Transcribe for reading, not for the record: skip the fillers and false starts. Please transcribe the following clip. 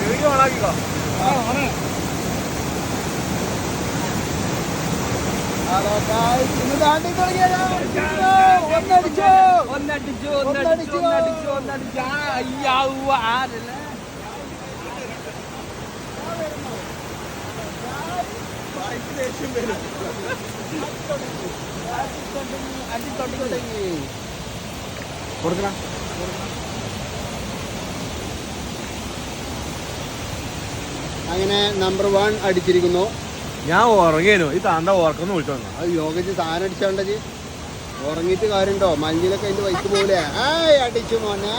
Video ഓണാക്കിക്കോ. കൊടുക്കണം. അങ്ങനെ number 1 അടിച്ചിരിക്കുന്നു. ഞാൻ ഉറങ്ങിയേനു. ഈ താന്ത ഉറക്കൊന്ന് വിളിച്ചു വന്നു. അത് യോഗച്ച് സാധനം അടിച്ചോണ്ടത് ഉറങ്ങിയിട്ട് കാര്യമുണ്ടോ? മഞ്ഞിലൊക്കെ അതിന്റെ വൈക്ക് പോലെ അടിച്ചു മോനെ.